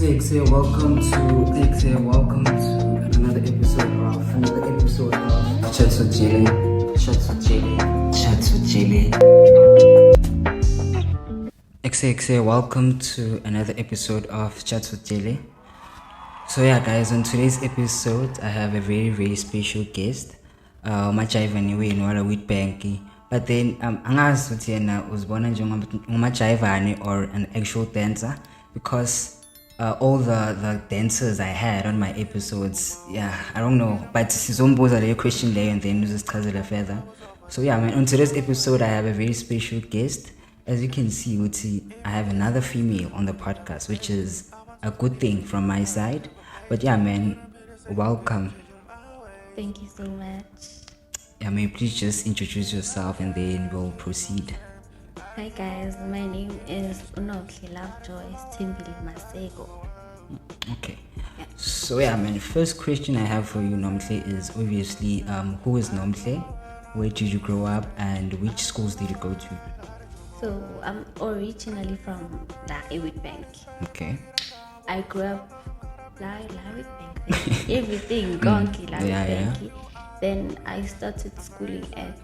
Welcome to another episode of ChatsWithJele. Ekse, welcome to another episode of ChatsWithJele. So yeah, guys, on today's episode, I have a very, very special guest. Majiva anyway, Nwala with Banky. But then, angazi ukuthi yena uzibona njengomajiva or an actual dancer, because all the dancers I had on my episodes, yeah, I don't know, but sizombuza leyo question leyo and then uzichazela further. So yeah, man, on today's episode I have a very special guest. As you can see, Uti, I have another female on the podcast, which is a good thing from my side. But yeah, man, welcome. Thank you so much. Yeah, may you please just introduce yourself and then we'll proceed. Hi guys, my name is Nomhle Maseko. Okay. Yeah. So yeah, man, first question I have for you, Nomhle, is obviously who is Nomhle? Where did you grow up and which schools did you go to? So I'm originally from La Bank. Okay. I grew up La Bank. Everything gonky La Bank. Then I started schooling at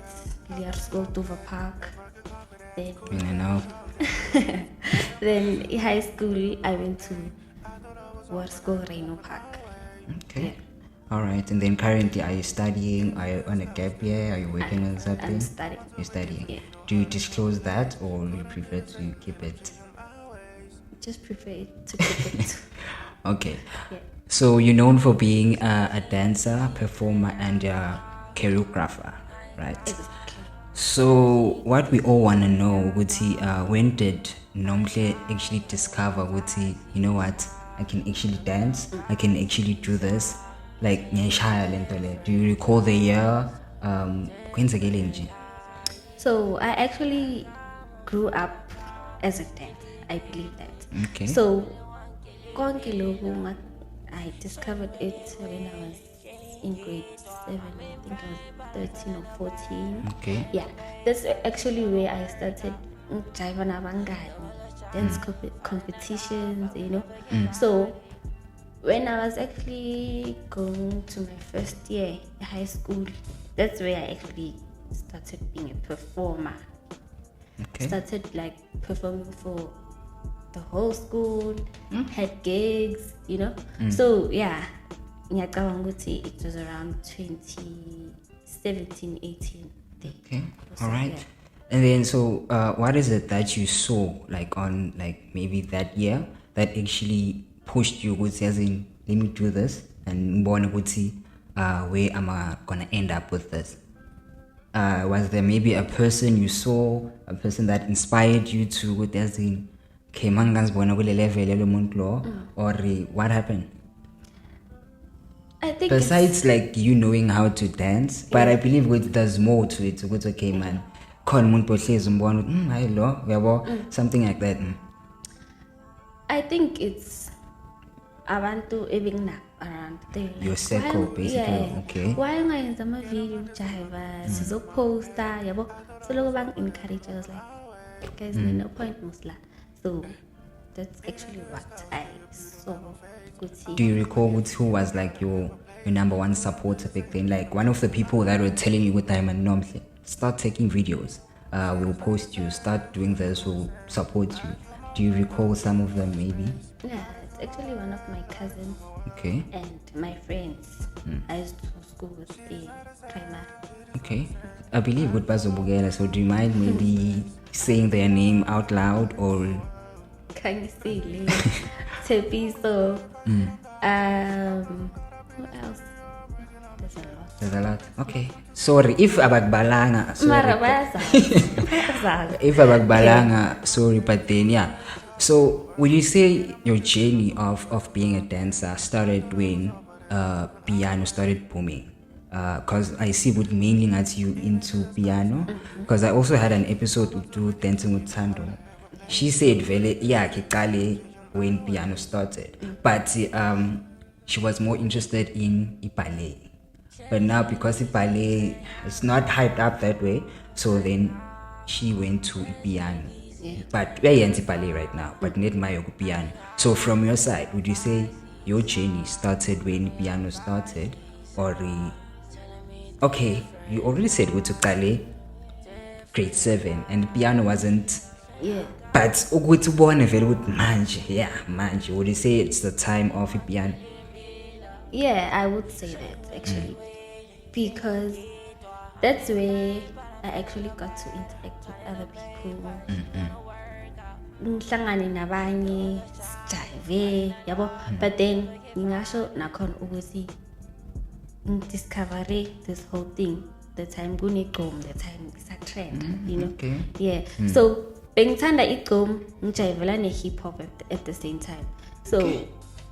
School Dover Park. Then then in high school I went to School Reno Park. Okay. Yeah. All right. And then currently, are you studying? Are you on a gap year? Are you working on something? I'm studying. You're studying. Yeah. Do you disclose that or you prefer to keep it? Just prefer to keep it. Okay. Yeah. So you're known for being a dancer, performer, and a choreographer, right? Exactly. So what we all want to know, Guti, when did Nomhle actually discover, Guti, you know what, I can actually dance, I can actually do this, like, do you recall the year? So I actually grew up as a dancer, I believe that. Okay. So I discovered it when I was in grade 7, I think I was 13 or 14. Okay. Yeah, that's actually where I started dance competitions, you know. So when I was actually going to my first year in high school, that's where I actually started being a performer. Okay. Started like performing for the whole school, had gigs, you know. So yeah, it was around 2017, 18. Okay. All right. Yeah. And then, so what is it that you saw, like on like maybe that year, that actually pushed you, as in, let me do this, and where am I gonna end up with this? Was there maybe a person you saw, a person that inspired you to, as in, or what happened? I think besides like you knowing how to dance, but I believe there's more to it. It's okay, man. Something like that. I think it's abantu living around there. Your circle, basically. Yeah. Okay. Why am I in some video? So poster, so long encourage us like, guys, no point musla. So that's actually what I saw. Do you recall who was like your number one supporter back then? Like one of the people that were telling you good time and Nomhle, start taking videos. We'll post you. Start doing this. We'll support you. Do you recall some of them maybe? Yeah, it's actually one of my cousins. Okay. And my friends. I used to school with the primary. Okay. I believe good Bazo Bugela. So do you mind maybe saying their name out loud or? Can you see Tepiso? Who else? There's a lot. Okay. Sorry. If abagbalanga. If abagbalanga, sorry, but then yeah. So will you say your journey of being a dancer started when piano started booming? Because I see what mainly got you into piano. Because I also had an episode to do Dancing with Tando. She said, yeah, when piano started, but she was more interested in ballet. But now because ballet is not hyped up that way, so then she went to piano. Yeah. But we are ballet right now, but not my piano. So from your side, would you say your journey started when piano started, or okay, you already said go to ballet grade 7 and piano wasn't. Yeah. But ukuthi ubone vele ukuthi manje would you say it's the time of piano? Yeah, I would say that actually, because that's where I actually got to interact with other people. Ngihlangane nabanye, sijive, yabo. But then ngingasho nakhona ukuthi discover this whole thing. The time kunegqom, the time it's a trend, you know. Okay. Yeah. So bengithanda igqom, ngijayivela ne-hip hop at the same time. So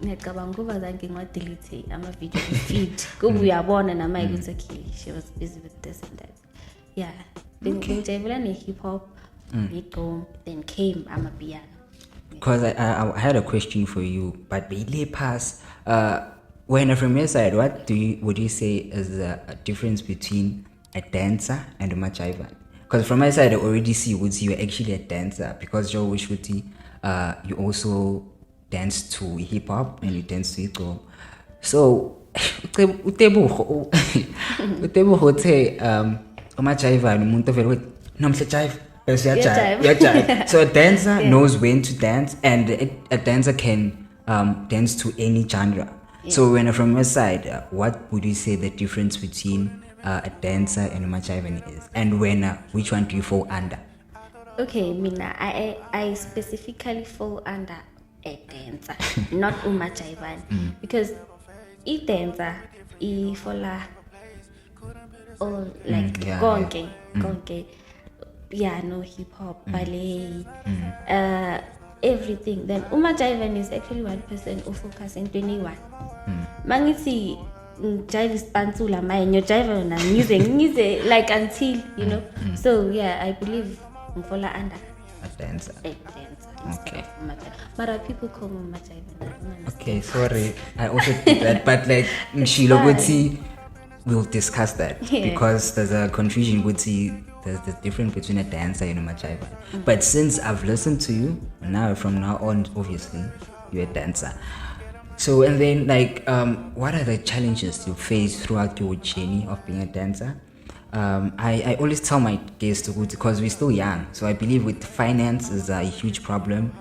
ngiyacabanga ukuba zange ngiwa-delete ama-video feed. Kuba uyabona nama ukuthi okay, she was busy with this and that. Yeah. Ngijayivela ne-hip hop, igqom, then came amapiano. Because I had a question for you, but we pass. When from your side, what would you say is the difference between a dancer and a machivan? Because from my side, I already see you're actually a dancer because Joe Wishwuti, you also dance to hip hop and you dance to hip hop. So, utebu hote machivan umuntu vele nomhle jive. So a dancer knows when to dance, and a dancer can dance to any genre. Yeah. So when from your side, what would you say the difference between a dancer and a machivan is, and which one do you fall under? Okay, Mina, I specifically fall under a dancer, not machivan, because a dancer, I follow all like gonke, piano, hip hop, ballet, everything. Then machivan is actually one person who focuses on 21. Mangisi jive is pantula my jive na music like until you know. So yeah, I believe fall under a dancer. Okay. But people call me machivan. Okay, sorry. I also did that, but like Shilogoti, we'll discuss that because there's a confusion. There's the difference between a dancer and a machivan. But since I've listened to you, from now on, obviously, you're a dancer. So, and then, like, what are the challenges you face throughout your journey of being a dancer? I always tell my guests to go because we're still young. So I believe with finance is a huge problem.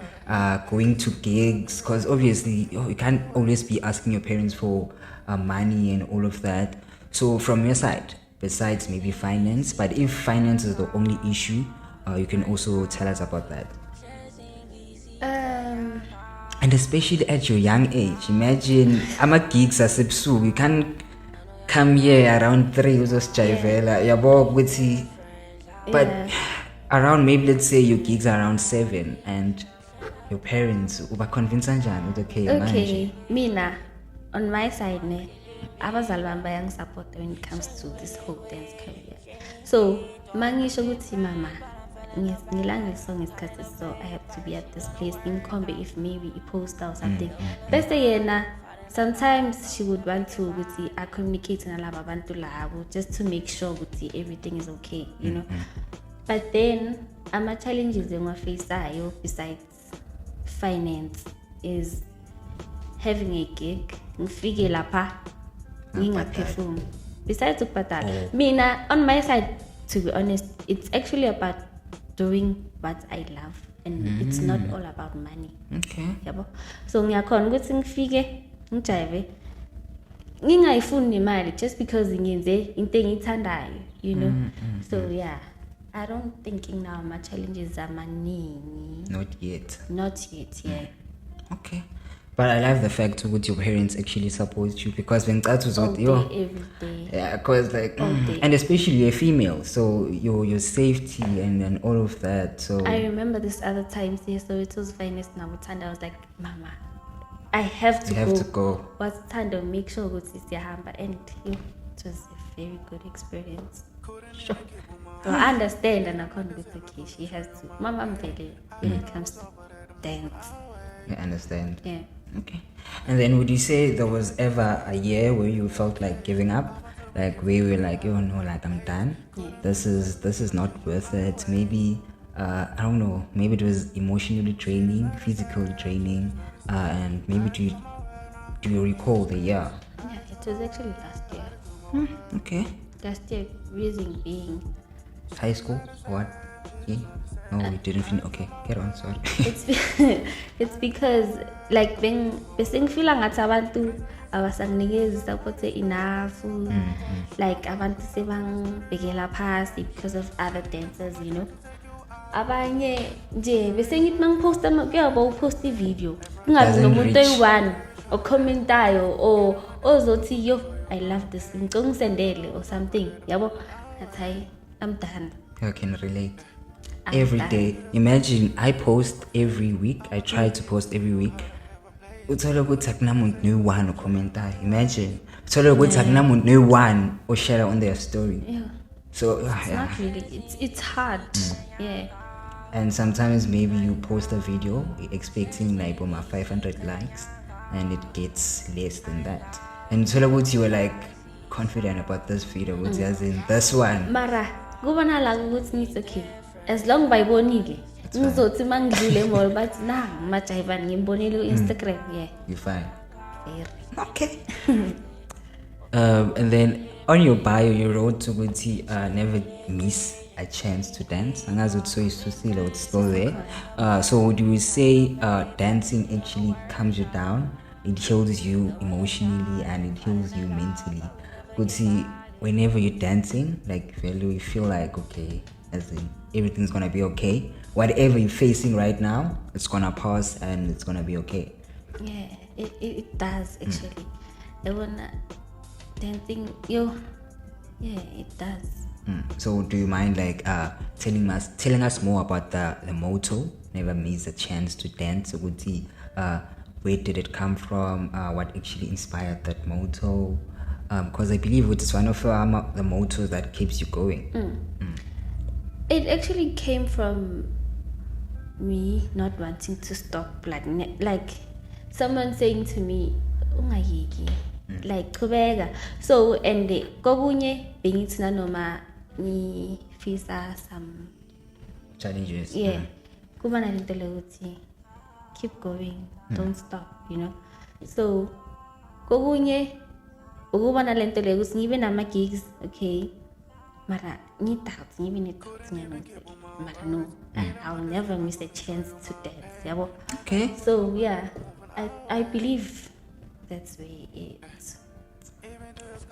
Going to gigs, because obviously you can't always be asking your parents for money and all of that. So from your side, besides maybe finance, but if finance is the only issue, you can also tell us about that. And especially at your young age, imagine I'm a gigs as a psu. You can't come here around 3 years of but around maybe let's say your gigs are around 7 and your parents uba convince kanjani okay manje. Mina on my side ne abazali bami bayangi-support when it comes to this whole dance career. So mangisho ukuthi mama ngilangisa ngesikhathi so I have to be at this place in Kombe if maybe a poster or something. Best yena sometimes she would want to I communicate nalaba abantu labo just to make sure everything is okay, you know. But then ama challenges engiwafaceayo besides finance is having a gig ngifike lapha ngingaperform besides ukubhadala. Mina on my side, to be honest, it's actually about doing what I love and it's not all about money. Okay. Yabo. So ngiyakhona ukuthi ngifike ngijive ngingayifuni imali just because ngiyenze into engiyithandayo, you know. So yeah, I don't thinking now my challenges are money. Not yet, yeah. Okay. But I love the fact that your parents actually support you because when that was every day. Yeah, because like and especially you're female, so your safety and all of that. So I remember this other time, so it was finest now with I was like, Mama, I have to go. What's Tando? Make sure go to Sihamba, and it was a very good experience. Sure. So I understand and I can't go okay. She has to. Mama, I'm very when it comes to dance. I understand. Yeah. Okay. And then would you say there was ever a year where you felt like giving up? Like where you were like, oh no, like I'm done. Yeah. This is not worth it. Maybe I don't know, maybe it was emotionally draining, physically draining, and maybe do you recall the year? Yeah, it was actually last year. Okay. Last year, reason being, High school? What? Yeah. No, we didn't finish. Okay, get on. Sorry. it's because like besengifila ngathi abantu abasanginikeza support enough, like abantu sebangibhekela phasi because of other dancers, you know. Abanye nje besengithi mangiposta kuyaba upost ivideo kungabi nomuntu oyi-1 ocommentayo or ozothi yo I love this ngicela ungisendele or something, yabo. That's I'm done. I can relate. Every day. Imagine I post every week. I try to post every week. Uthola ukuthi akunamuntu no-1 ocommentayo. Imagine. Uthola ukuthi akunamuntu no-1 oshare on their story. Yeah. So it's not really. It's hard. Yeah. And sometimes maybe you post a video expecting like 500 likes, and it gets less than that. And uthola ukuthi you were like confident about this video, which as in this one. Mara, kubona la ukuthi it's okay. As long bayibonile. Ngizothi mangidlule mall but nah majayiva ngimbonile Instagram, yeah. You fine. Very. Okay. And then on your bio you wrote ukuthi never miss a chance to dance. Angazi ukuthi soyisusile it's still there. So would you say dancing actually calms you down? It heals you emotionally and it heals you mentally. Ukuthi whenever you're dancing, like you feel like okay, as in everything's gonna be okay. Whatever you're facing right now, it's gonna pass and it's gonna be okay. Yeah, it does actually. I wanna dancing yeah, it does. So do you mind like telling us more about the motto, never miss a chance to dance? Where did it come from? What actually inspired that motto? Because I believe it's one of the mottos that keeps you going. It actually came from me not wanting to stop, like someone saying to me, ungayeki, like kubega. So and kokunye bengithi nanoma ngifisa some challenges. Yeah, kuba nalento lokuthi keep going, don't stop, you know. So kokunye ukuba nalento lokuthi ngibe nama gigs, okay. Mara ngidoubt ngibe ne-doubts mara no, I'll never miss a chance to dance, yabo. Okay. So yeah, I believe that's where it is.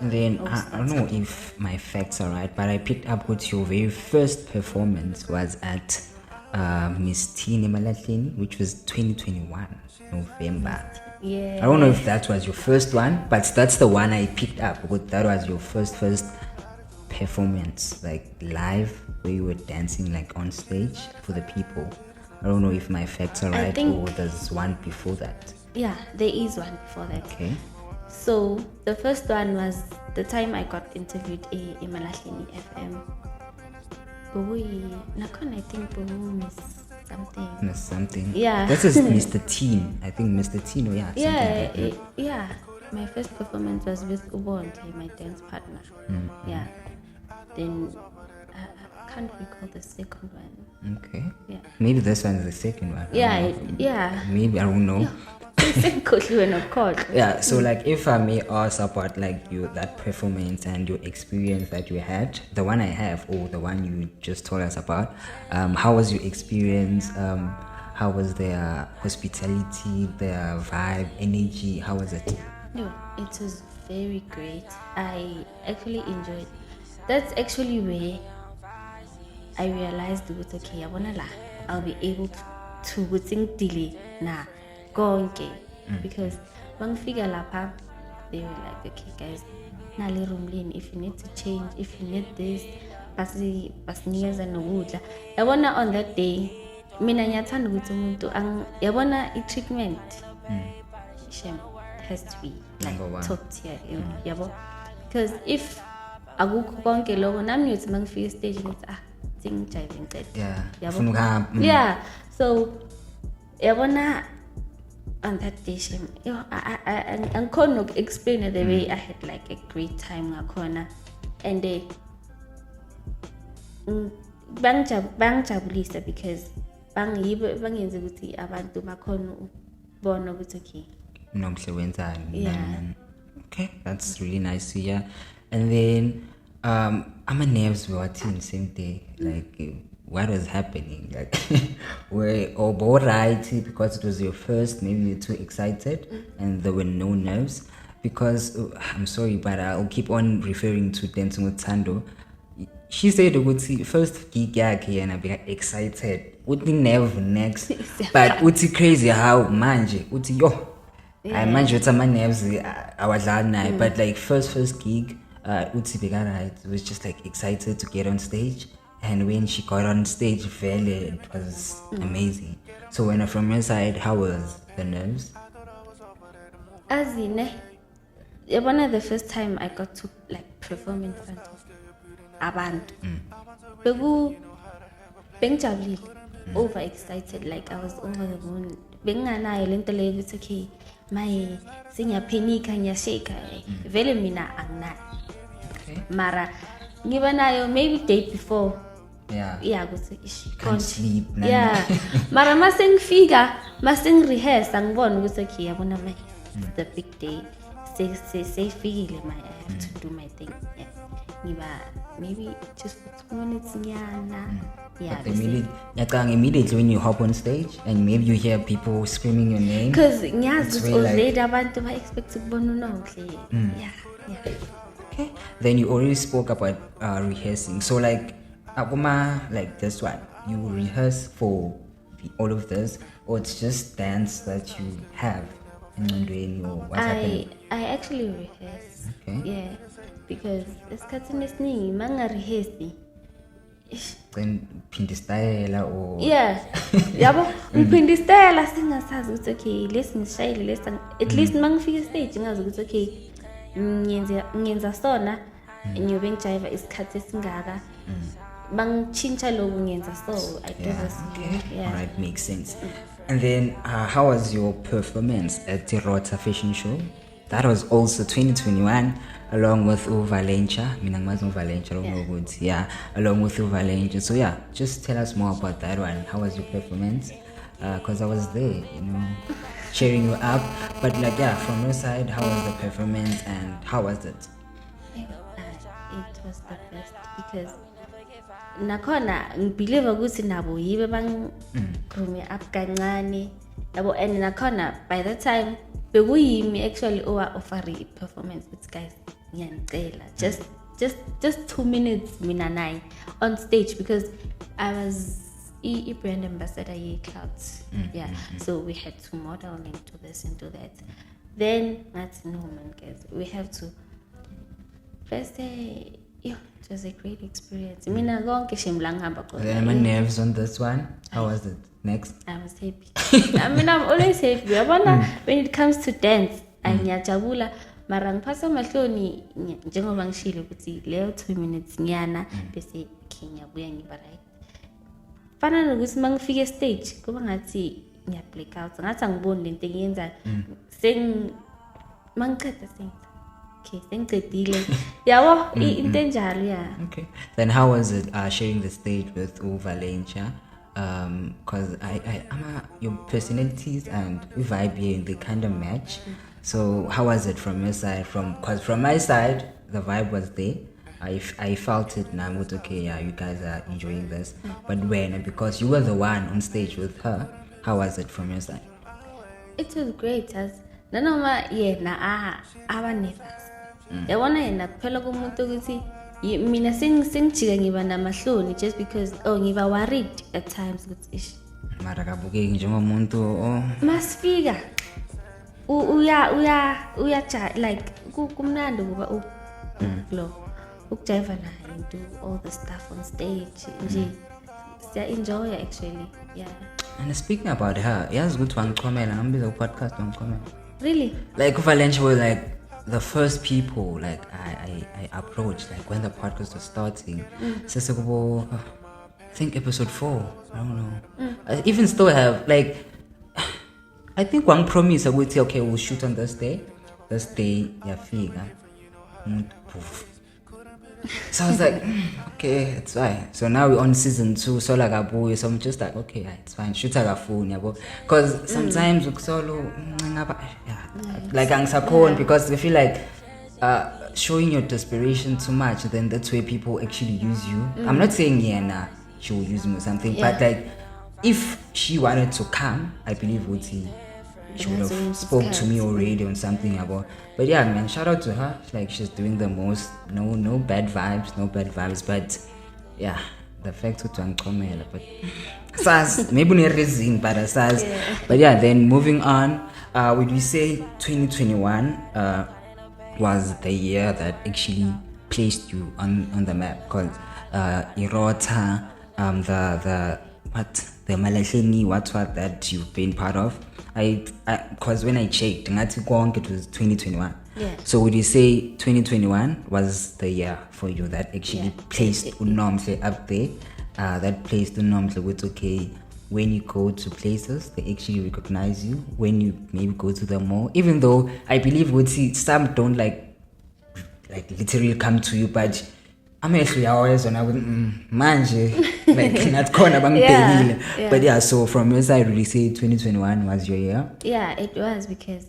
And then I don't know if my facts are right, but I picked up what your very first performance was at Miss EMalahleni, which was 2021 November. Yeah. I don't know if that was your first one, but that's the one I picked up. Because that was your first performance, like live, where you were dancing like on stage for the people. I don't know if my facts are right or there's one before that. Yeah, there is one before that. Okay. So the first one was the time I got interviewed in EMalahleni FM. I think Miss something. Miss something. Yeah. That is Mr. Teen. I think Mr. Teen. Oh yeah. Yeah. Yeah. My first performance was with Ubonte, my dance partner. Yeah. Then I can't recall the second one. Okay. Yeah. Maybe this one is the second one. Yeah. Maybe I don't know. Yeah. Of course. Yeah. So like, if I may ask about like that performance and your experience that you had, the one I have or the one you just told us about, how was your experience? How was their hospitality, their vibe, energy? How was it? No, it was very great. I actually enjoyed. That's actually where I realized that okay, I'll be able to think delay na go okay. Because when figure lapa, they were like, okay guys, na le room lane, if you need to change, if you need this, pasnias and wood. I wanna on that day, mina nyathanda ukuthi umuntu yabona i-treatment. Shame has to be like top tier, yabo. Because if akukho konke lokho nami ngiyothi mangifika stage ngithi singijayile ngicede. Yeah. Yeah. So yabona on that day shame. I can't explain the way I had like a great time ngakhona and bangijabulisa because bangenze ukuthi abantu bakhona ukubona ukuthi okay Nomhle wenzani. Yeah. Okay, that's really nice to hear. And then my nerves were watching the same day. Like what was happening? Like we're all right because it was your first, maybe you're too excited and there were no nerves. Because I'm sorry, but I'll keep on referring to Dancing with Tando. She said ukuthi first gig yakhe and I be excited. Uthi nerve next. But uthi crazy how manje. Uthi yo. I manje uthi my nerves awadlala naye. But like first gig, uthi beka right. Was just like excited to get on stage. And when she got on stage, it was amazing. So when from your side, how was the nerves? As in, one of the first time I got to like perform in front of a band. Bengijabulile, overexcited, like I was over the moon. Benganayo lento leyo ukuthi okay, my singaphenika ngiyashake. Vele mina anginayo. Okay. Mara ngiba nayo maybe day before. Yeah, can't sleep. Yeah. Mara masengifika, rehearse angibona ukuthi okay, yabona my it's the big day. Say feel I have to do my thing. Yeah. Maybe just for 2 minutes nyana. Yeah. But immediately when you hop on stage and maybe you hear people screaming your name. Because ngiyazi already abantu ba expect ukubona uNomhle. Yeah. Okay. Then you already spoke about rehearsing. So like like this one, you rehearse for all of this, or it's just dance that you have in what's happening? I actually rehearse. Okay. Yeah, because esikhathini esiningi mangarehearse then phinde style or yeah yabo ngiphinde style singasazi ukuthi okay lesingishayile lesa at least mangifika stage ngazi ukuthi okay ngiyenza sona ngiyobe ngijiva isikhathi esingaka bangichincha lokho ngiyenza so I do this. Okay. All right, makes sense. And then how was your performance at the ROTA fashion show? That was also 2021 along with Uvalencha. Yeah, along with Uvalencha. So yeah, just tell us more about that one. How was your performance? Because I was there, cheering you up. But like yeah, from your side, how was the performance and how was it? It was the best because nakhona ngibelieve ukuthi nabo yibe bangigrume up kancane yabo, and nakhona by that time bekuyimi actually offer performance with guys ngiyanicela just 2 minutes mina naye on stage because I was a brand ambassador CloutS. So we had to model and do this and do that. Then that's no man guys, we have to first say it was a great experience. Mina konke shemlangaba khona. Then my nerves on this one. How was it? Next. I was happy. I'm always happy. Yabona when it comes to dance, ngiyajabula mara ngiphasa amahloni njengoba ngishilo ukuthi leyo 2 minutes nyana bese ngiyabuya ngiba right. Fana nokuthi mangifika stage kuba ngathi ngiya black out. Ngathi angiboni lento engiyenza mangiceda senza. Okay, sengicedile. Yabo into enjalo yeah. Okay. Then how was it sharing the stage with Uvalencha? Because your personalities and vibe here they kind of match. So how was it from your side? Because from my side the vibe was there. I felt it now. Okay, yeah, you guys are enjoying this. But because you were the one on stage with her, how was it from your side? It was great as nanoma yena aba nervous. Yabona yena kuphela komuntu ukuthi mina sengijika ngiba namahloni just because ngiba worried at times ukuthi ish mara kabukeki njengomuntu masifika uya like kumnandi kuba ukujiva naye and do all the stuff on stage nje siya enjoy actually. Yeah. And speaking about her, yazi ukuthi wangichomela ngambiza ku podcast wangichomela. Really? Like Uvalencha was like the first people like I approached like when the podcast was starting. I think episode 4. I don't know. I even still have like I think one promise I would say okay we'll shoot on this day. This day yafika. So I was like, okay, it's fine. So now we're on season 2, so like abuye, so I'm just like, okay, it's fine. Shoot a phone, because sometimes with solo, like angisakhona because they feel like showing your desperation too much, then that's where people actually use you. I'm not saying she will use me or something, but like if she wanted to come, I believe she would have spoke to me already on something about. But yeah, man, shout out to her. Like she's doing the most. No bad vibes. But yeah, the fact that I'm coming, but sas maybe no reason, but sas. But yeah, then moving on. Would we say 2021 was the year that actually placed you on the map? Because ROTA, the EMalahleni, what that you've been part of. Because when I checked, it was 2021. Yeah. So would you say 2021 was the year for you that actually placed Nomhle up there? That placed Nomhle with okay. When you go to places, they actually recognize you. When you maybe go to the mall, even though I believe some don't like literally come to you, but I'm actually always when I would manje like not corner but yeah. So from your side, would you say 2021 was your year? Yeah, it was because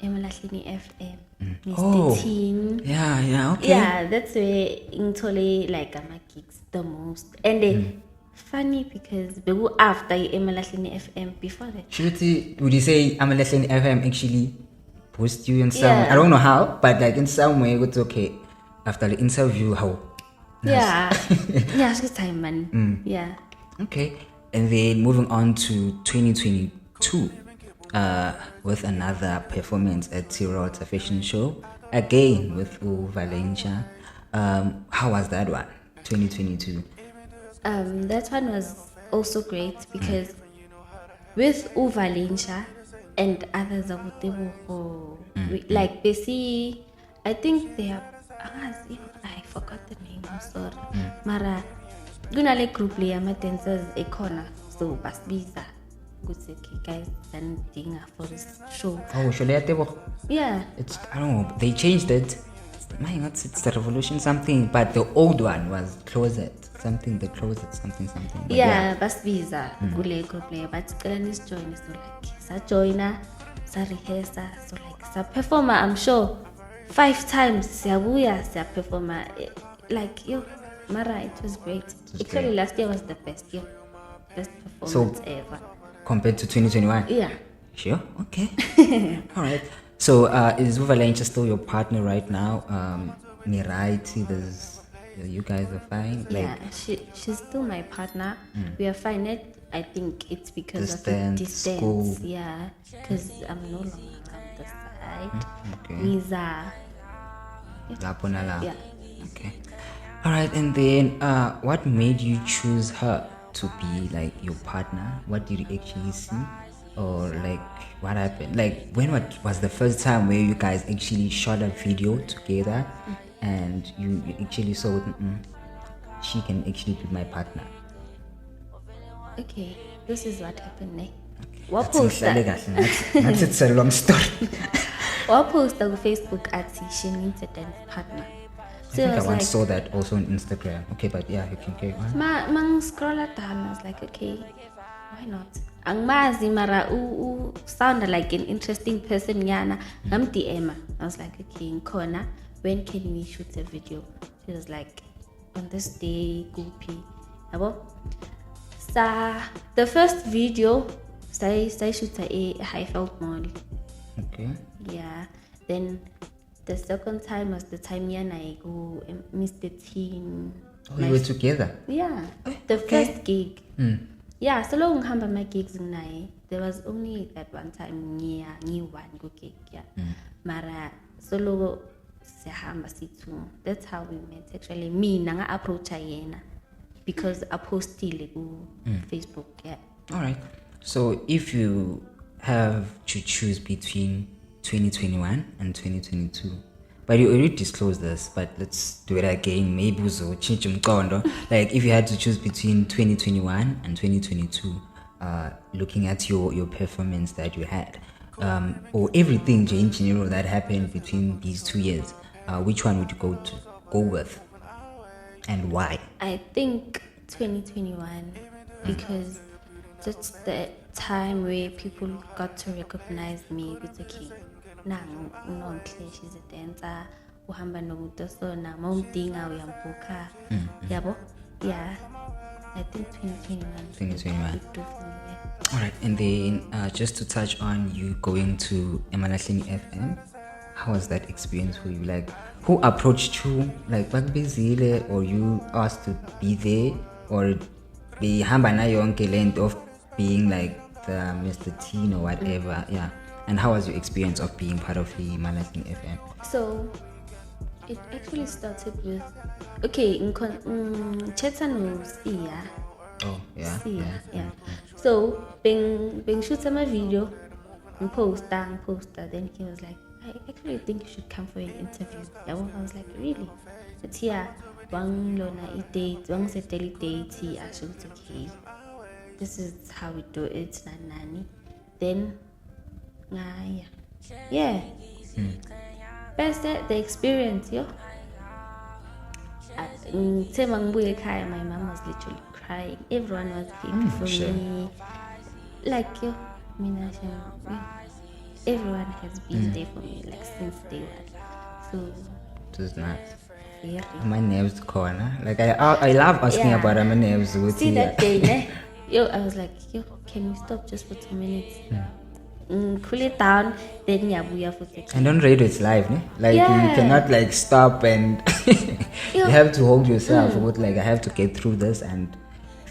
EMalahleni FM, Mr. Teen. Yeah, okay. Yeah, that's where Intole like my gigs the most, and funny because after EMalahleni FM before that. Would you say EMalahleni FM actually boost you in some? I don't know how, but like in some way, it's okay. After the interview, how? Yeah, it's good time, man. Yeah. Okay, and then moving on to 2022, with another performance at ROTA Fashion Show again with Valencia. How was that one? 2022. That one was also great because with Valencia and others of like basically, I think they are. I forgot the name. I'm sorry. Mara, gunale group le ama dancers corner. So basbiza. Good okay, guys. And dinner for this show. Oh, yeah. It's I don't know. They changed it. It's the revolution something, but the old one was closet something. The closet something. But yeah, basbiza. Gule group le, but Kalanis join so like sa joiner, sa rehearser, so like sa performer. I'm sure. 5 times siyabuya performer like Mara, it was great. Actually last year was the best performance ever compared to 2021. Yeah, sure. Okay. All right, so is Valencia still your partner right now? There's you guys are fine, like she's still my partner. We are fine. I think it's because of the distance school. Yeah, because I'm no longer on the side. Okay. Yeah. Okay. All right, and then what made you choose her to be like your partner? What did you actually see, or like what happened? Like when was the first time where you guys actually shot a video together, and you actually saw she can actually be my partner? Okay, this is what happened. That's a long story. What post on Facebook at she needs a dance partner. So I think I once saw that also on Instagram. Okay, but yeah, you can carry on. Mang scroll down. I was like, okay, why not? Ang mazi mara sounded like an interesting person. Yana, I'm DM. I was like, okay, in corner. When can we shoot a video? She was like, on this day, goopy. The first video, I shoot a high felt mall. Okay. Yeah. Then the second time was the time I go Mr. Teen. Oh, you were together? Yeah. The first gig. Yeah, so long hamba my gigs there was only that one time near one go gig, yeah. Mara solo sehamba situ. That's how we met actually. Me nanga approach yena because I posted Facebook, yeah. All right. So if you have to choose between 2021 and 2022, but you already disclosed this, but let's do it again. Maybe like if you had to choose between 2021 and 2022, looking at your performance that you had, or everything in general that happened between these 2 years, which one would you go with? And why? I think 2021 because that's the time where people got to recognize me. It's okay. Now, Nomhle, she's a dancer. Uhamba nomuntu sona, mawumdinga uyambuka. Yabo? Yeah. I think 2021. 2021. All right, and then just to touch on you going to EMalahleni FM, how was that experience for you? Like, who approached you? Like, bakubizile, or you asked to be there, or the hamba na yonke length of being like the Mr. Teen or whatever? Yeah. And how was your experience of being part of the EMalahleni FM? So, it actually started with Chetsa knows Sia. Oh, yeah. Yeah. So, being shoot my video and post, then he was like, I actually think you should come for an interview. I was like, really? But yeah, one lona date, one settle date, I should okay. This is how we do it, nani. Then, yeah. Best the experience, yo. My mom was literally crying. Everyone was happy for me. Like yo, everyone has been there for me, like since day one. So it was nice. Yeah. My nerves corner. Like I love asking about my nerves. See that day, yo, I was like, yo, can we stop just for 2 minutes? Cool it down, then yabuya for 6. And on radio it's live, ne? Like you cannot like stop and you have to hold yourself. About like I have to get through this and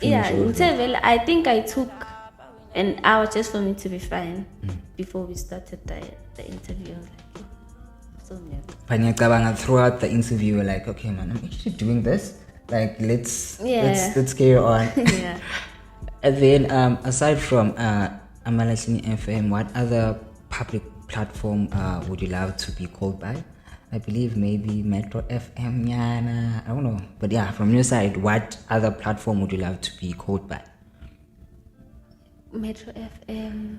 I think I took an hour just for me to be fine before we started the interview. I was like, so nervous. Throughout the interview, we're like, okay, man, I'm actually doing this. Like, let's carry on. Yeah. And then, aside from EMalahleni FM, what other public platform would you love to be called by? I believe maybe Metro FM, I don't know. But yeah, from your side, what other platform would you love to be called by? Metro FM.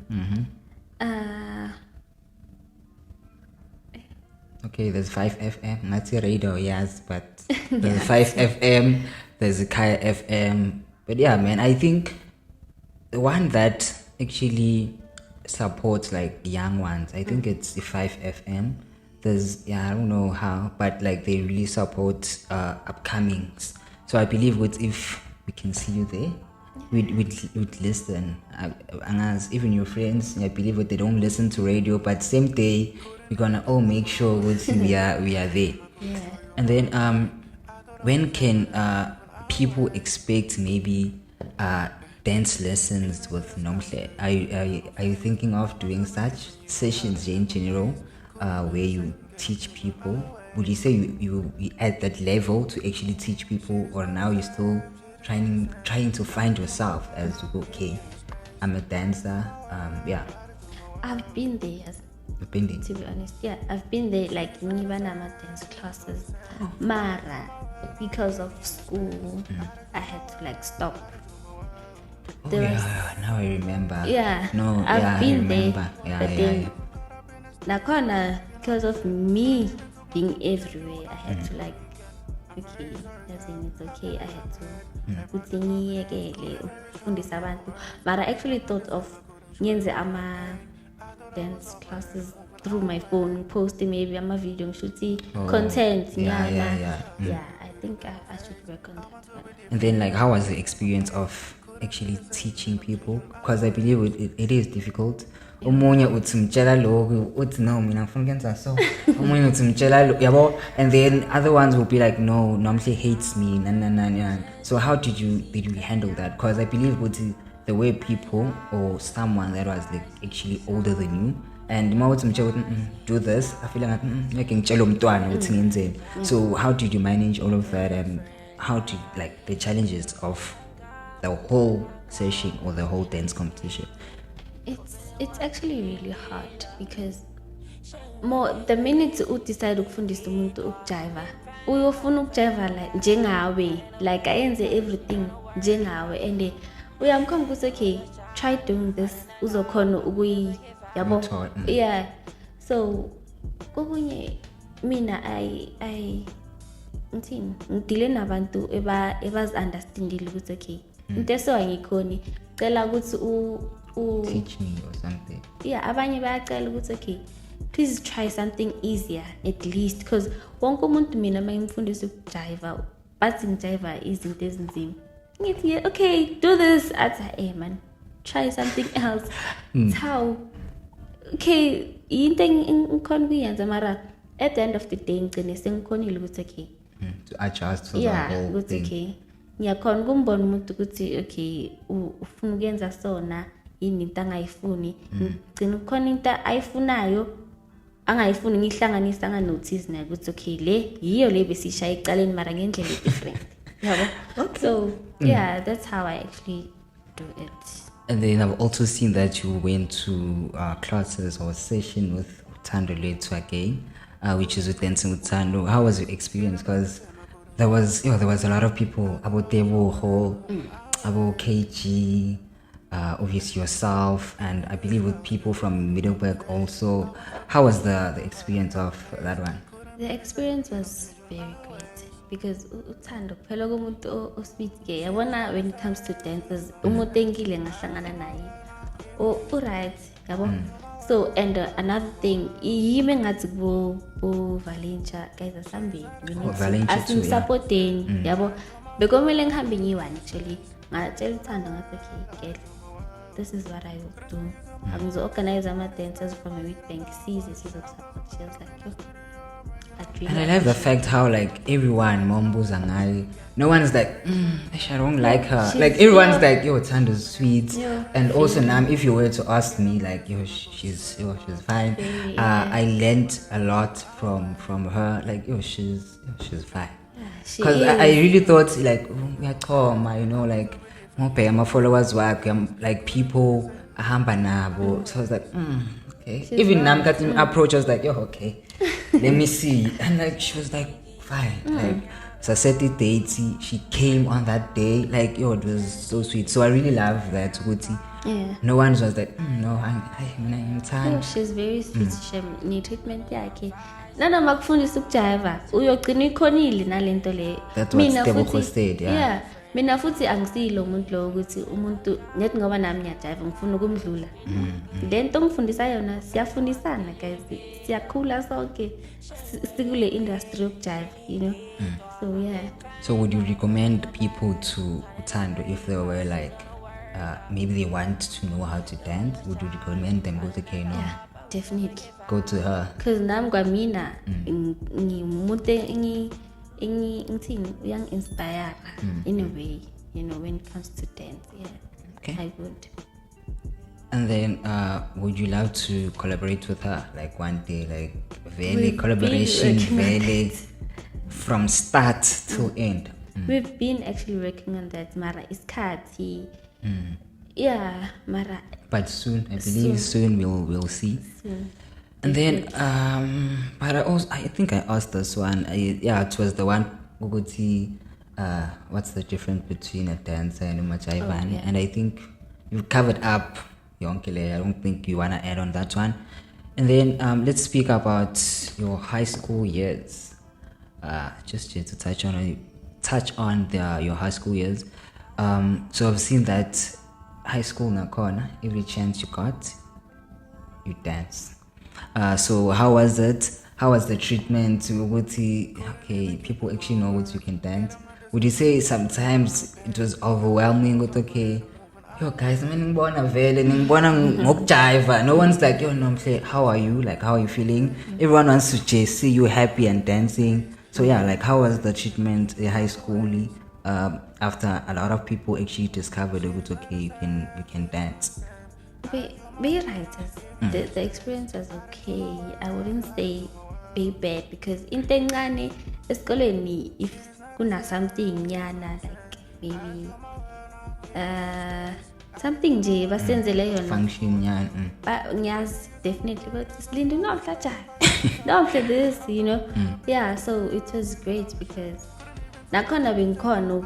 Okay, there's 5FM. That's your radio, yes, but there's 5FM, there's a Kaya FM. But yeah, man, I think the one that actually supports like the young ones, I think it's the 5FM. There's, I don't know how, but like they really support upcomings. So I believe if we can see you there, we'd listen. And even your friends, I believe they don't listen to radio, but same day we're gonna all make sure we are there. Yeah. And then when can people expect maybe dance lessons with Nomhle? Are you thinking of doing such sessions in general where you teach people? Would you say you at that level to actually teach people, or now you're still trying to find yourself as okay, I'm a dancer? I've been there. You've been there? To be honest, yeah, I've been there. Like even dance classes, Mara, because of school, I had to like stop. Now I remember. Yeah, no, I've been there. But then, Nakona, because of me being everywhere, I had to like, okay, it's okay. I had to but I actually thought of ama dance classes through my phone, posting maybe I'm a video shooting content. Yeah, I think I should work on that one. And then like, how was the experience of actually teaching people? Because I believe it is difficult. Omunye uthimtshela lokhu uthi no mina ngifuna ukwenza so omunye uthimtshela yabo, and then other ones will be like no, Nomhle hates me na. So how did you handle that? Because I believe the way people or someone that was like actually older than you and do this, I feel like so how did you manage all of that, and how did like the challenges of the whole session or the whole dance competition? It's actually really hard because the minute you decide ukufundisa umuntu ukujiva, uyofuna ukujiva like njengawe, like ayenze everything njengawe, and uyamkhomba ukuthi okay, try doing this uzokhona ukuyi yabo. Yeah, so kokunye mina ngidile nabantu ebazi-understandile ukuthi okay into eso angikhoni cela ukuthi teach me or something. Yeah, abanye bayacela ukuthi okay please try something easier at least, because wonke umuntu mina mayimfundisa ukujiva bathi ngijiva izinto ezinzima ngithi okay do this athi man try something else. How okay into engikhona kuyenza mara at the end of the day ngicine sengikhonile ukuthi okay to adjust to the whole thing. Okay ngiyakhona ukumbona umuntu ukuthi okay ufuna ukuyenza sona yini into angayifuni ngicina kukhona into ayifunayo angayifuni ngihlanganisa nganotice nayo ukuthi okay le yiyo le besishaya ecaleni mara ngendlela different. Yabo. Okay. So yeah, that's how I actually do it. And then I've also seen that you went to classes or session with Thando Lethu again, which is with Dancing with Thando. How was your experience? Because there was a lot of people about Devo Ho, about KG, obviously yourself, and I believe with people from Middleburg also. How was the experience of that one? The experience was very great because uthando phela komuntu osweet ke yabona when it comes to dancers umuntu engile ngahlangana naye right yabo. So and another thing yimi ngathi ku Valencia guys asambeni asimsupporteni yabo bekomele ngihambe ngiyi-1 actually ngatshela uthando ngathi okay girl this is what I will do. I'm going to organize my dancers from a week bank season support. She was like yo. And I love the fact how like everyone Mombo's and no one's like I don't like her. Like everyone's like yo Thando's sweet. And also now if you were to ask me like yo she's fine. I learned a lot from her. Like yo she's fine. Because I really thought like we are trauma, you know, like my followers work like people ahamba nabo. So I was like okay. Even now getting approach I was like yo okay. Let me see. And like she was like fine. Like so I said the date she came on that day. Like yo it was so sweet. So I really love that Guti. Yeah. No one was like no I'm tired. Oh, she's very sweet. She need treatment yakhe. Nana makufundisa ukujiva uyogcina ikhonile nalento le. That's what Stebo said, yeah. Mina futhi angisilo umuntu lo ukuthi umuntu nethi ngoba nami ngiyajiva ngifuna ukumdlula. Lento ngifundisa yona siyafundisana guys. Siyakhula sonke sikule industry yokujiva, you know. So yeah. So would you recommend people to Thando if they were like maybe they want to know how to dance? Would you recommend them go to Kano? Yeah, definitely. Go to her. Because nami kwamina ngimuntu young inspire in a way, you know, when it comes to dance. Yeah. Okay. I would. And then would you love to collaborate with her like one day, like very collaboration, very from start to end? We've been actually working on that. Mara is Kati. Yeah, Mara. But soon, I believe soon we'll see. Soon. And then, but I think I asked this one. It was the one Uguti. What's the difference between a dancer and a Machaivan? And I think you've covered up Yonkele. I don't think you wanna add on that one. And then let's speak about your high school years. Just to touch on your high school years. So I've seen that high school Nakona. Every chance you got, you dance. So how was it? How was the treatment? Okay, people actually know what you can dance. Would you say sometimes it was overwhelming? Okay, yo guys, no one's like, yo Nomhle, how are you? Like, how are you feeling? Everyone wants to just see you happy and dancing. So yeah, like how was the treatment in high school? After a lot of people actually discovered it was okay, you can dance. Be writers. The experience was okay. I wouldn't say be bad because in Tengane, eskoleni if kuna something yana like maybe something nje basenzele yona function yana. Yes, definitely. But Linda no touch. No play this, you know. Yeah, so it was great because nakhona bengikhona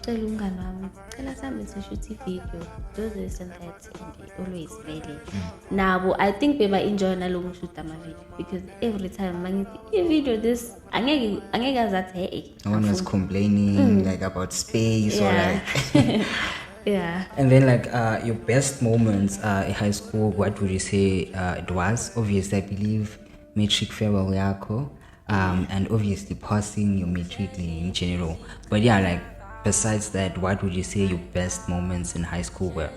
ngicela umngane wami cela sihambe sishoot video do this and that and always vele nabo I think beba enjoy naloko shoot ama-video because every time mangithi video this angeke azathi hey no one was complaining like about space or like yeah. And then like your best moments in high school, what would you say it was? Obviously I believe matric farewell yako, and obviously passing your matric in general, but yeah, like besides that, what would you say your best moments in high school were?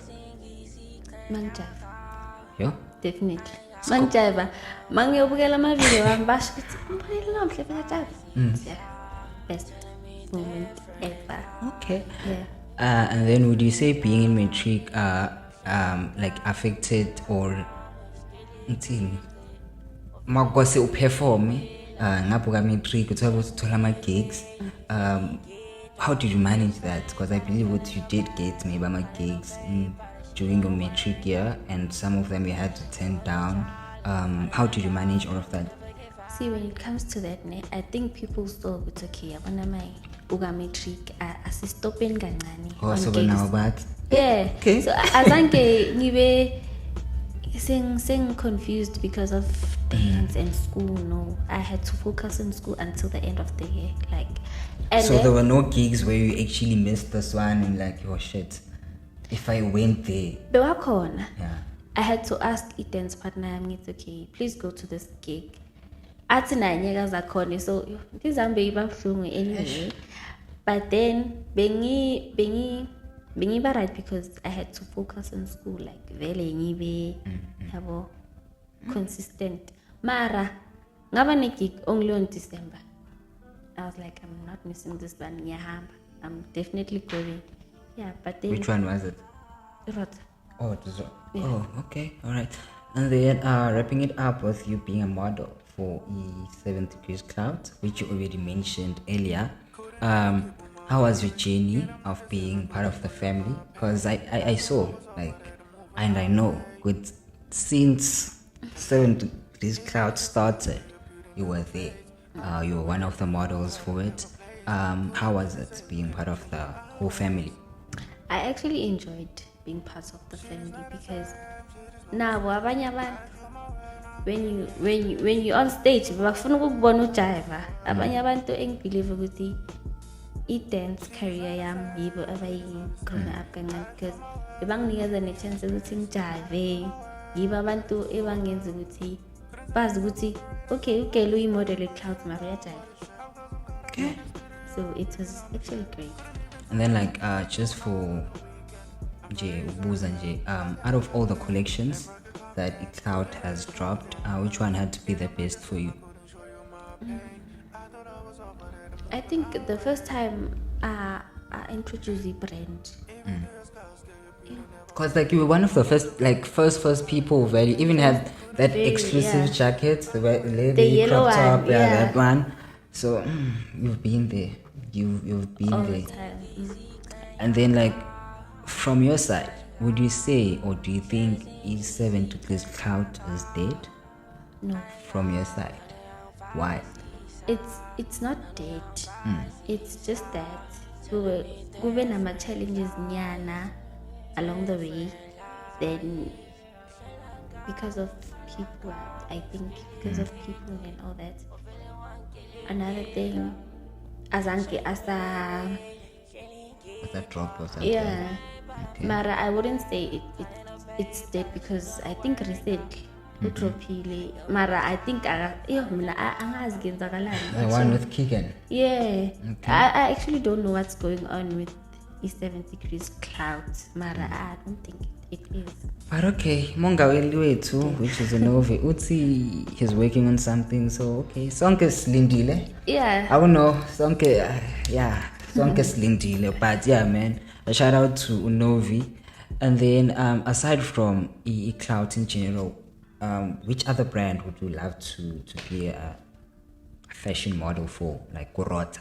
Mangjava. Yeah, Definitely mangjava mangiyobukela ama-video wami basho ukuthi mbonile Nomhle Maseko. Yeah, best moment ever. okay. Yeah. And then would you say being in matric like affected or makose uperform ngapho ka matric uthola ama gigs, how did you manage that? Because I believe what you did get maybe ama gigs during your matric year and some of them you had to turn down. How did you manage all of that? See, when it comes to that, I think people still it's okay. Abana my uga matric asistopeni kancane. Oh, so now but yeah. Okay. So azange ngibe sing confused because of dance and school. No, I had to focus on school until the end of the year. Like, and so there were no gigs where you actually missed this one and like, oh shit, if I went there. Bewakhona. Yeah. I had to ask a dance partner, it's okay, please go to this gig. Athi naye nyeka zakhona, so ndizambe ibabuhlungu anyway. But then bengi right because I had to focus on school, like vele ngibe yabo consistent. Mara ngaba ne gig only on December. I was like, I'm not missing this one. Ngiyahamba. I'm definitely going. Yeah, but then Which one was it? ROTA. Oh, it was, oh, okay, all right. And then wrapping it up with you being a model for 7DClout, which you already mentioned earlier. How was your journey of being part of the family? Because I saw, like, and I know, good, since 7DClout started, you were there. You were one of the models for it. How was it being part of the whole family? I actually enjoyed being part of the family because now abanye abantu when you on stage bafuna ukubona ujiva abanye abantu engibelieve ukuthi i-dance career yami yibo abayi-grown up kancane because bebanginikeza ne-chance ukuthi ngijive, yibo abantu ebangenza ukuthi bazi ukuthi okay ugele uyi-model e-clout mara uyajiva. Okay. So it was actually great. And then like just for out of all the collections that Cloud has dropped, which one had to be the best for you? I think the first time I introduced the brand. Because like you were one of the first people where you even had that exclusive jacket, the yellow crop top, one, yeah. that one. So you've been there. You've been All there. the time. And then like from your side, would you say or do you think E7DClout is dead? No, From your side, why? it's not dead. It's just that we were given nama challenges nyana along the way. Then because of people, I think because of people and all that. Another thing, azanke asa. Was that drop or something? Yeah. Okay. Mara, I wouldn't say it's dead because I think recently utropile. Mara, I think angazi kenzakalani. The one with Keegan. Yeah. Okay. I actually don't know what's going on with E7DClout. Mara, I don't think it is. But okay, Mongaweli wethu, which is a Novi, Uzi, he's working on something, so okay. Sonke slindile. Yeah. I don't know, Sonke, yeah, Sonke slindile. But yeah, man, a shout out to Unovi. And then aside from Clout in general, which other brand would you love to be a fashion model for, like ROTA?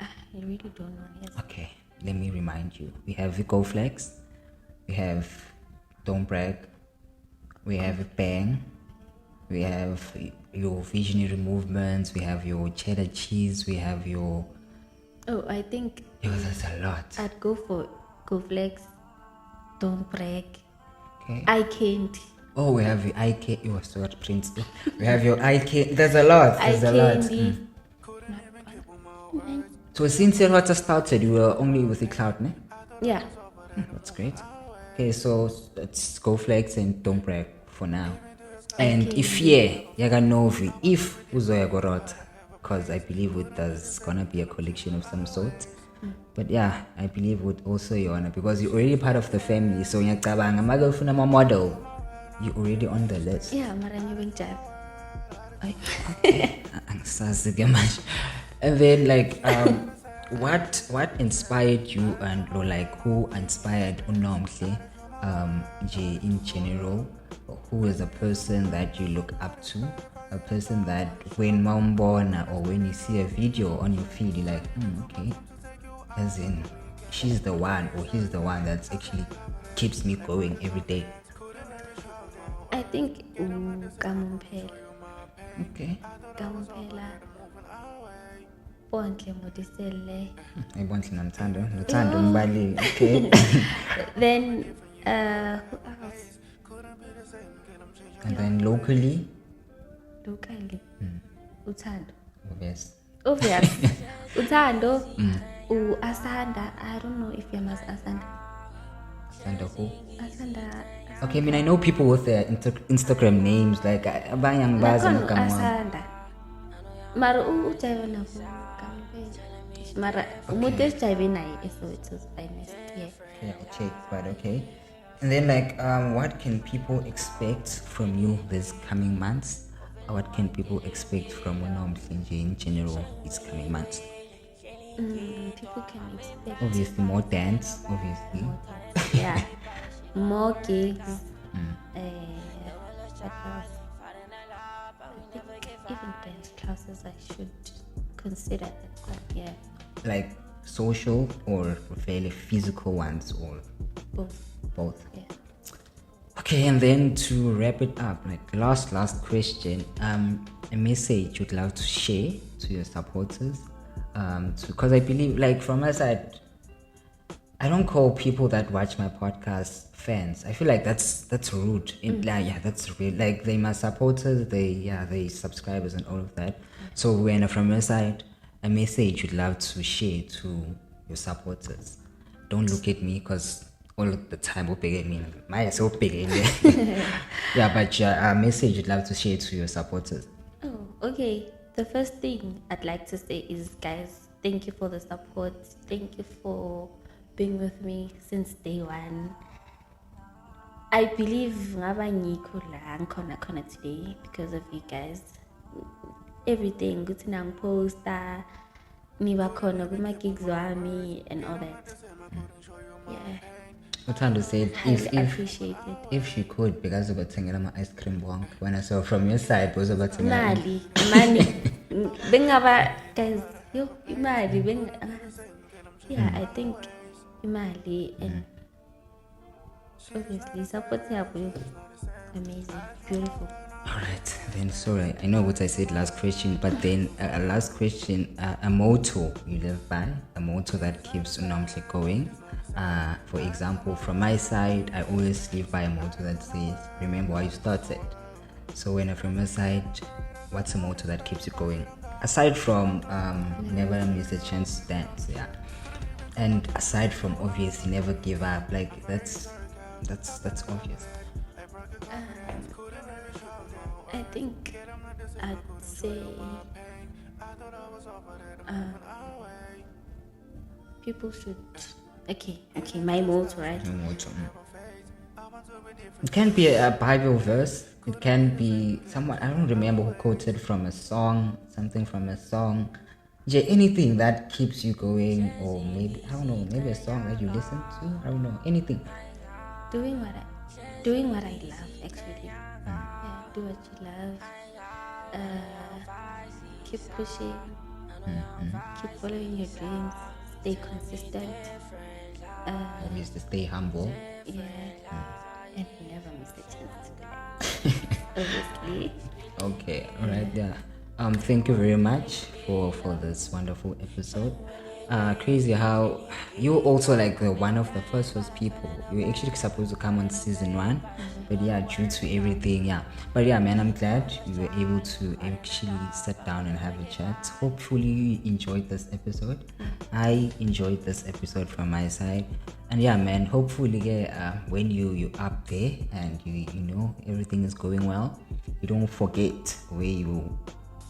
I really don't know. Yes. Okay, let me remind you. We have Go Flex, we have Don't Brag, we have Bang, we have your visionary movements, we have your cheddar cheese, we have your... Oh, I think That's a lot. I'd go for Go Flex, Don't Brag, Okay. I Can't. Oh, we have your IK. You was what Prince? We have your IK. There's a lot. I There's a lot. Candy. So since your ROTA started, you were only with the cloud, ne? Yeah. That's great. Okay, so let's go flex and don't brag for now. And Okay. if yaga novi, if uzoya go ROTA, because I believe there's gonna be a collection of some sort. But yeah, I believe would also yona because you're already part of the family. So ngiyacabanga manje ufuna ama model, you're already on the list. Yeah, mara ngibe ngijaba. Angisazi ke manje. And then like what inspired you and or like who inspired uNomhle nje in general? Who is a person that you look up to? A person that when maumbona or when you see a video on your feed you're like, okay, as in she's the one or he's the one that actually keeps me going every day. I think Kamumpela. Okay. Kamumpela. Bonhle Modisele. Ayibonhle namthando. Nothando mbali. Okay. Then who else? And then locally? Locally. Uthando. Yes. Obvious. Uthando. Asanda. I don't know if you must Asanda. And who? Asanda. Okay, I mean I know people with their Instagram names like abanyang baza Nakhona makamwa. Asanda. Mara ujayiva nabo Kamumpela. Mara umuntu esijayive naye eSoweto finest. Yeah. Okay, I'll check, but okay. And then like what can people expect from you this coming months? What can people expect from uNomhle in general these coming months? People can expect Obviously more dance, obviously. yeah, more gigs. What else? I think even dance classes I should consider that one. Yeah, Like social or fairly physical ones or both. Yeah. Okay, and then to wrap it up, like last question, a message you'd love to share to your supporters, because I believe, like from my side, I don't call people that watch my podcast fans. I feel like that's rude. That's real. Like they my supporters, they subscribers and all of that. So when from your side, a message you'd love to share to your supporters. Don't look at me because all of the time big at me. My so big in there. Yeah, but a message you'd love to share to your supporters. Oh, okay. The first thing I'd like to say is, guys, thank you for the support. Thank you for being with me since day one. I believe ngaba ngikho la ngikhona today because of you guys. Everything, good to poster, niba khona kuma gigs wami and all that. Yeah. Uthando said Highly appreciate it. if she could, because of my ice cream bonk. When I saw from your side, was about Money. Bengaba guys, yo imali yeah, I think imali and obviously support you. Amazing, beautiful. Alright, then sorry, I know what I said last question, but then last question, a motto you live by, a motto that keeps uNomhle going. For example, from my side, I always live by a motto that says, remember why you started. So when from your side, what's a motto that keeps you going? Aside from never miss a chance to dance, yeah. And aside from obviously never give up, like that's obvious. I think I'd say people should okay, my motto, right? Your motto. It can be a Bible verse. It can be someone, I don't remember who quoted from a song, something from a song. Anything that keeps you going, or maybe, I don't know, maybe a song that you listen to, I don't know, anything. Doing what I love, actually. Yeah, do what you love. Keep pushing. Keep following your dreams. Stay consistent. Obviously, stay humble. Yeah. And never miss a chance to dance. Obviously. Okay, all right, yeah. Thank you very much for this wonderful episode. Crazy how you also like the one of the first people. You were actually supposed to come on season one, but yeah, due to everything, yeah. But yeah, man, I'm glad you were able to actually sit down and have a chat. Hopefully, you enjoyed this episode. I enjoyed this episode from my side, and yeah, man. Hopefully, yeah, when you up there and you know everything is going well, you don't forget where you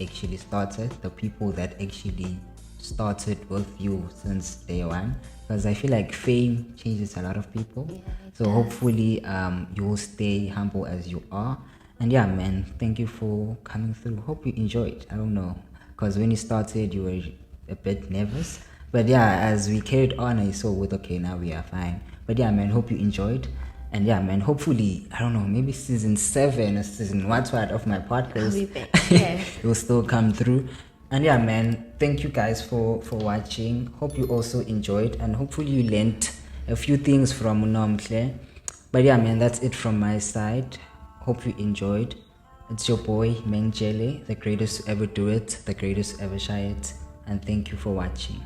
actually started, the people that actually started with you since day one, because I feel like fame changes a lot of people. So hopefully you will stay humble as you are. And yeah, man, thank you for coming through. Hope you enjoyed. I don't know, because when you started you were a bit nervous, but yeah, as we carried on I saw with okay, now we are fine. But yeah, man, hope you enjoyed. And yeah, man, hopefully, I don't know, maybe season 7 or season what of my podcast, I'll be back. Yeah. it will still come through. And yeah, man, thank you guys for watching. Hope you also enjoyed, and hopefully you learned a few things from Nomhle. But yeah, man, that's it from my side. Hope you enjoyed. It's your boy Jele, the greatest to ever do it, the greatest to ever shy it, and thank you for watching.